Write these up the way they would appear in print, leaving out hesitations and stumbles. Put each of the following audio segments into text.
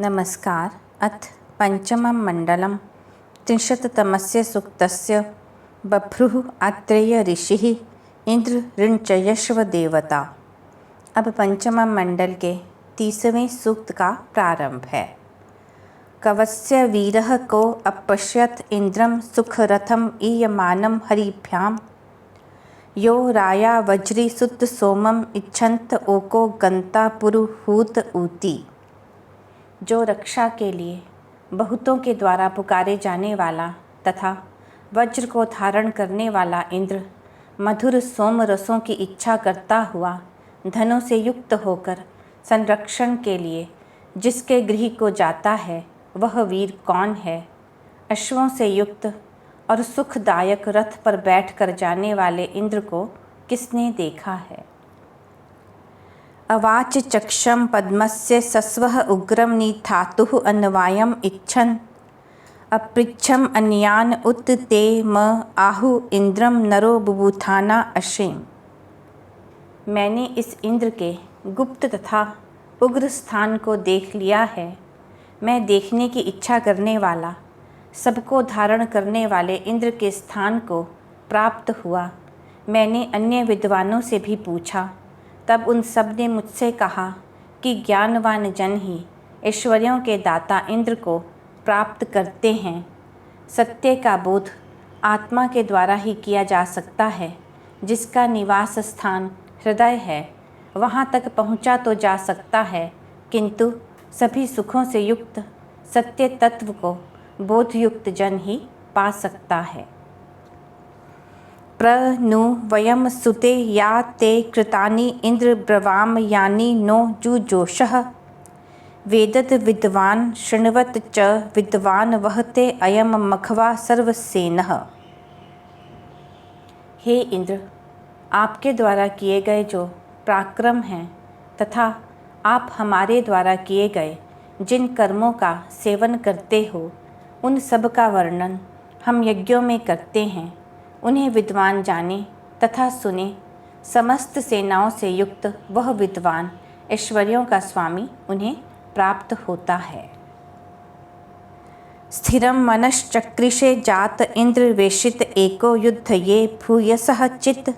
नमस्कार। अथ पंचमं मंडलं त्रिंशत्तमस्य सूक्तस्य बभ्रुः आत्रेय ऋषिः इंद्र ऋञ्चयश्व देवता। अब पंचमं मंडल के 30वें सूक्त का प्रारंभ है। कवस्य वीरः को अपश्यत् इंद्रं सुखरथम् ईयमानं हरिभ्यां यो राया वज्री सुत सोमम इच्छन्त ओको गंता पुरुहूत ऊती। जो रक्षा के लिए बहुतों के द्वारा पुकारे जाने वाला तथा वज्र को धारण करने वाला इंद्र मधुर सोम रसों की इच्छा करता हुआ धनों से युक्त होकर संरक्षण के लिए जिसके गृह को जाता है वह वीर कौन है? अश्वों से युक्त और सुखदायक रथ पर बैठकर जाने वाले इंद्र को किसने देखा है? अवाच चक्षम पद्मस्य सस्वः उग्रम निधातुः अन्वायम इच्छन् अपृच्छम अन्यान उत ते म आहु इंद्रम नरो बुबुथाना अशेम। मैंने इस इंद्र के गुप्त तथा उग्र स्थान को देख लिया है। मैं देखने की इच्छा करने वाला सबको धारण करने वाले इंद्र के स्थान को प्राप्त हुआ। मैंने अन्य विद्वानों से भी पूछा, तब उन सब ने मुझसे कहा कि ज्ञानवान जन ही ऐश्वर्यों के दाता इंद्र को प्राप्त करते हैं। सत्य का बोध आत्मा के द्वारा ही किया जा सकता है। जिसका निवास स्थान हृदय है वहाँ तक पहुँचा तो जा सकता है, किंतु सभी सुखों से युक्त सत्य तत्व को बोधयुक्त जन ही पा सकता है। प्रनु वयम सुते या ते कृतानि इंद्र ब्रवाम यानि नो जुजोषः वेदत विद्वान शृण्वत च विद्वान वहते अयम मखवा सर्वसेनः। हे इंद्र, आपके द्वारा किए गए जो पराक्रम हैं तथा आप हमारे द्वारा किए गए जिन कर्मों का सेवन करते हो उन सब का वर्णन हम यज्ञों में करते हैं। उन्हें विद्वान जाने तथा सुने। समस्त सेनाओं से युक्त वह विद्वान ऐश्वर्यों का स्वामी उन्हें प्राप्त होता है। स्थिरं मनश्चक्रिषे जात इंद्र वेशित एको युद्ध ये भूयसः चित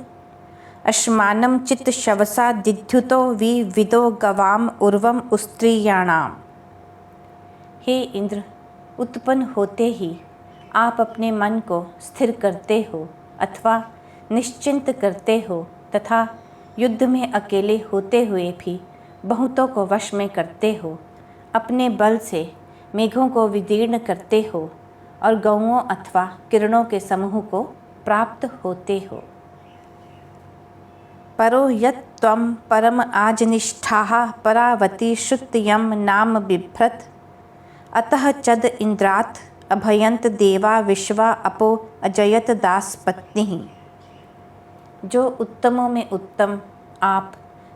अश्मानं चित शवसा दिद्युतो विविदो गवाम उर्वम उस्त्रियाणाम। हे इंद्र, उत्पन्न होते ही आप अपने मन को स्थिर करते हो अथवा निश्चिंत करते हो तथा युद्ध में अकेले होते हुए भी बहुतों को वश में करते हो। अपने बल से मेघों को विदीर्ण करते हो और गौओं अथवा किरणों के समूह को प्राप्त होते हो। परो यत् त्वं परम आजनिष्ठाः परावती श्रुतयं नाम बिभ्रत अतः चद इंद्रात् अभयंत देवा विश्वा अपो अजयत दास पत्नी। जो उत्तमों में उत्तम आप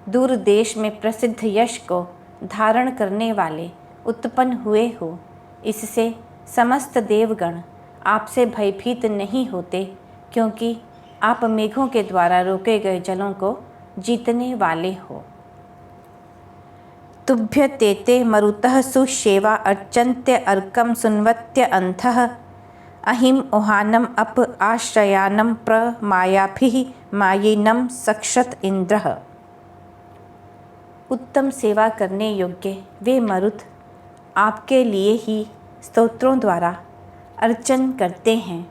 दूर देश में प्रसिद्ध यश को धारण करने वाले उत्पन्न हुए हो, इससे समस्त देवगण आपसे भयभीत नहीं होते, क्योंकि आप मेघों के द्वारा रोके गए जलों को जीतने वाले हो। तुभ्य तेते मरुतः सुशेवा अर्चन्त्य अर्कं सुन्वत्य अंधः अहिम ओहानम अप आश्रयानम प्रमायाभिः मायिनं सक्षत इंद्रः। उत्तम सेवा करने योग्य वे मरुत आपके लिए ही स्तोत्रों द्वारा अर्चन करते हैं,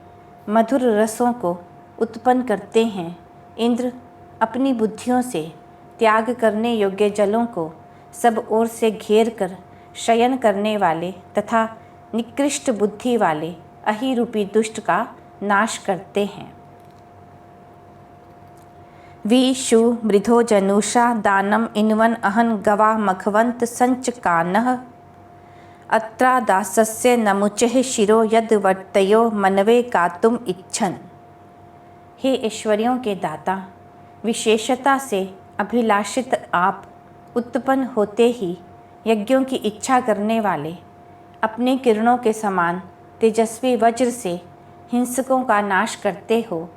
मधुर रसों को उत्पन्न करते हैं। इंद्र अपनी बुद्धियों से त्याग करने योग्य जलों को सब ओर से घेर कर शयन करने वाले तथा निकृष्ट बुद्धि वाले अहि रूपी दुष्ट का नाश करते हैं। विषु मृधो जनुषा दानम इन्वन अहन गवा मघवंत संचकानः अत्रा दासस्य नमुचः शिरो यद वर्तयो मनवे गातुम इच्छन्। हे ऐश्वर्यों के दाता, विशेषता से अभिलाषित आप उत्पन्न होते ही यज्ञों की इच्छा करने वाले अपने किरणों के समान तेजस्वी वज्र से हिंसकों का नाश करते हो।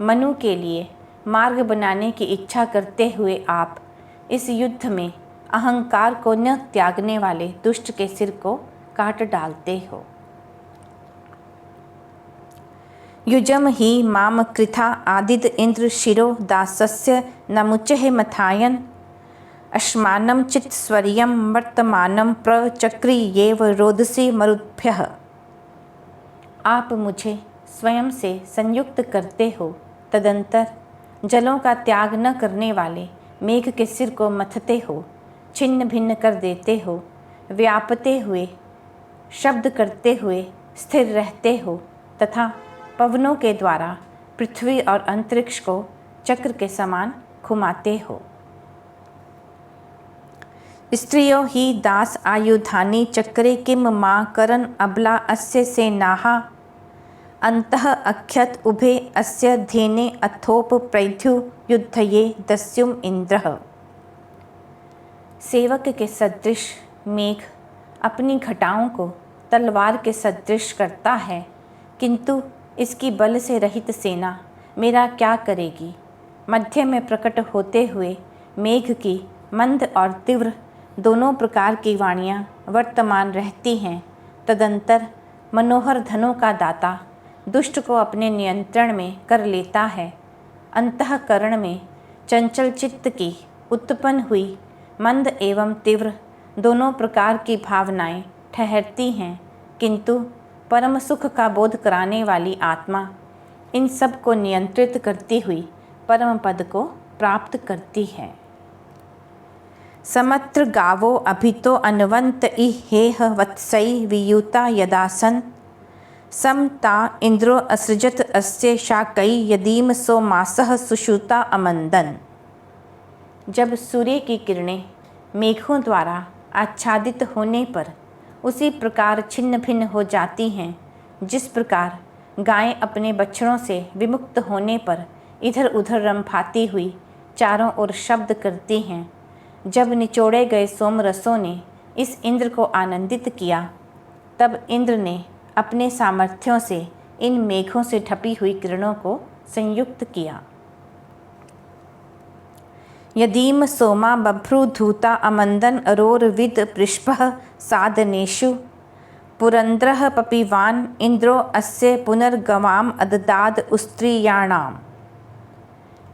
मनु के लिए मार्ग बनाने की इच्छा करते हुए आप इस युद्ध में अहंकार को न त्यागने वाले दुष्ट के सिर को काट डालते हो। युजम ही माम कृथा आदिद इंद्र शिरो दासस्य नमुचहे मथायन अश्मानं चित्स्वर्यं वर्तमानं प्रचक्रियेव रोदसी मरुद्भ्यः। आप मुझे स्वयं से संयुक्त करते हो, तदंतर जलों का त्याग न करने वाले मेघ के सिर को मथते हो, छिन्न भिन्न कर देते हो, व्यापते हुए शब्द करते हुए स्थिर रहते हो तथा पवनों के द्वारा पृथ्वी और अंतरिक्ष को चक्र के समान घुमाते हो। स्त्रियो ही दास आयुधानि चक्रे किम मां करन अबला अस्य सेनाः अंतः अख्यत उभे अस्य धेने अथोप प्रैथ्यु युद्धये दस्युम इंद्रः। सेवक के सदृश मेघ अपनी घटाओं को तलवार के सदृश करता है, किंतु इसकी बल से रहित सेना मेरा क्या करेगी। मध्य में प्रकट होते हुए मेघ की मंद और तीव्र दोनों प्रकार की वाणियाँ वर्तमान रहती हैं। तदंतर मनोहर धनों का दाता दुष्ट को अपने नियंत्रण में कर लेता है। अंतःकरण में चंचल चित्त की उत्पन्न हुई मंद एवं तीव्र दोनों प्रकार की भावनाएं ठहरती हैं, किंतु परम सुख का बोध कराने वाली आत्मा इन सब को नियंत्रित करती हुई परम पद को प्राप्त करती है। समत्र गावो अभितो अन्वंत इहेह वत्सई वियुता यदासन समता इंद्रो असृजत अस्य शाकई यदीम सो मासह सुषुता अमंदन। जब सूर्य की किरणें मेघों द्वारा आच्छादित होने पर उसी प्रकार छिन्न भिन्न हो जाती हैं, जिस प्रकार गायें अपने बछड़ों से विमुक्त होने पर इधर उधर रंभाती हुई चारों ओर शब्द करती हैं। जब निचोड़े गए सोमरसों ने इस इंद्र को आनंदित किया, तब इंद्र ने अपने सामर्थ्यों से इन मेघों से ढपी हुई किरणों को संयुक्त किया। यदीम सोमा बभ्रू धूता अमंदन अरोर विद पृष्भः साधनेषु पुरंद्रः पपिवान इंद्रो अस्य पुनर्गवाम अददाद उस्त्रियाणाम।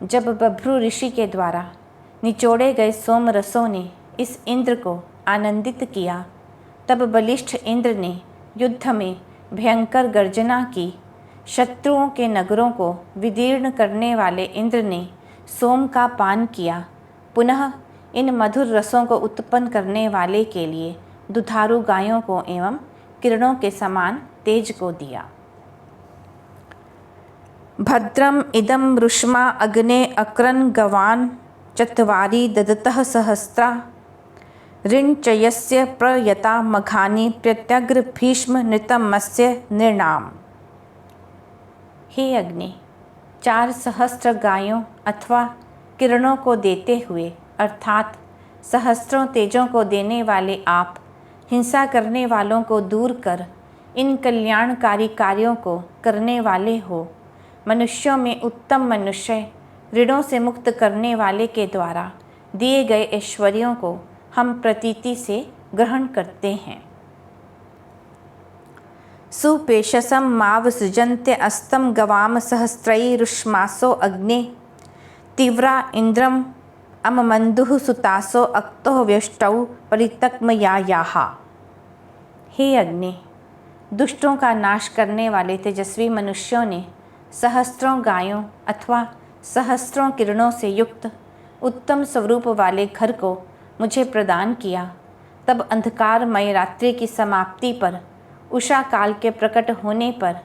जब बभ्रू ऋषि के द्वारा निचोड़े गए सोमरसों ने इस इंद्र को आनंदित किया, तब बलिष्ठ इंद्र ने युद्ध में भयंकर गर्जना की। शत्रुओं के नगरों को विदीर्ण करने वाले इंद्र ने सोम का पान किया। पुनः इन मधुर रसों को उत्पन्न करने वाले के लिए दुधारू गायों को एवं किरणों के समान तेज को दिया। भद्रम इदम रुष्मा अग्ने अक्रन गवान चत्वारि ददतः सहस्रा ऋणचयस्य प्रयता मघानि प्रत्यग्र भीष्म नृतमस्य नृणाम। हे अग्नि, 4 सहस्त्र गायों अथवा किरणों को देते हुए अर्थात सहस्त्रों तेजों को देने वाले आप हिंसा करने वालों को दूर कर इन कल्याणकारी कार्यों को करने वाले हो। मनुष्यों में उत्तम मनुष्य ऋणों से मुक्त करने वाले के द्वारा दिए गए ऐश्वर्यों को हम प्रतीति से ग्रहण करते हैं। सुपेशसम माव सृजन्ते अस्तम गवाम सहस्रैरुष्मासो अग्ने तीव्रा इंद्रम अममंदुः सुतासो अक्तो व्यष्टौ परितक्मयायाः। हे अग्नि, दुष्टों का नाश करने वाले तेजस्वी मनुष्यों ने सहस्त्रों गायों अथवा सहस्त्रों किरणों से युक्त उत्तम स्वरूप वाले घर को मुझे प्रदान किया। तब अंधकारमय रात्रि की समाप्ति पर उषा काल के प्रकट होने पर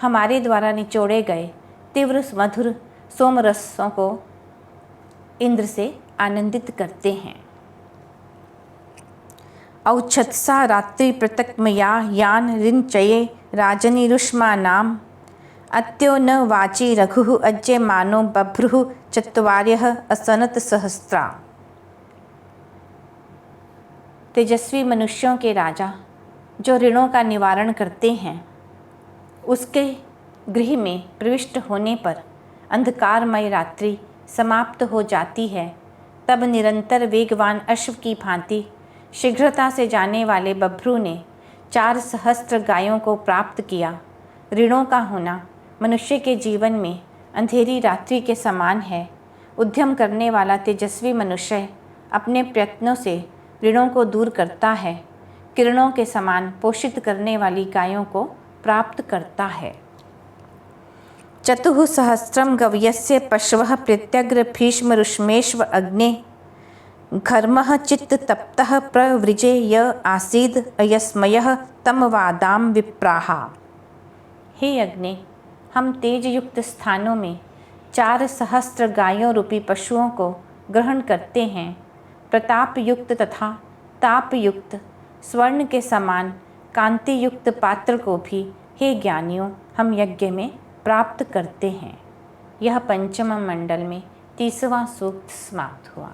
हमारे द्वारा निचोड़े गए तीव्र मधुर सोमरसों को इंद्र से आनंदित करते हैं। औच्छत्सा रात्रि प्रतक्मया यान ऋणचये राजनिरुष्मा नाम अत्यो न वाची रघुः अज्यमानो बभ्रुः चत्वार्यः असनत सहस्रा। तेजस्वी मनुष्यों के राजा जो ऋणों का निवारण करते हैं, उसके गृह में प्रविष्ट होने पर अंधकारमय रात्रि समाप्त हो जाती है। तब निरंतर वेगवान अश्व की भांति शीघ्रता से जाने वाले बभ्रू ने 4 सहस्त्र गायों को प्राप्त किया। ऋणों का होना मनुष्य के जीवन में अंधेरी रात्रि के समान है। उद्यम करने वाला तेजस्वी मनुष्य अपने प्रयत्नों से ऋणों को दूर करता है, किरणों के समान पोषित करने वाली गायों को प्राप्त करता है। चतुः सहस्रम गव्यस्य पशवः प्रत्यग्र भीष्म रुष्मेश्व अग्ने घर्मः चित्त तप्तः प्रवृजे य आसीद अयस्मयः तम वादाम विप्राहा। हे अग्नि, हम तेजयुक्त स्थानों में 4 सहस्त्र गायों रूपी पशुओं को ग्रहण करते हैं। प्रताप युक्त तथा ताप युक्त स्वर्ण के समान कांति युक्त पात्र को भी हे ज्ञानियों हम यज्ञ में प्राप्त करते हैं। यह पंचम मंडल में 30वां सूक्त समाप्त हुआ।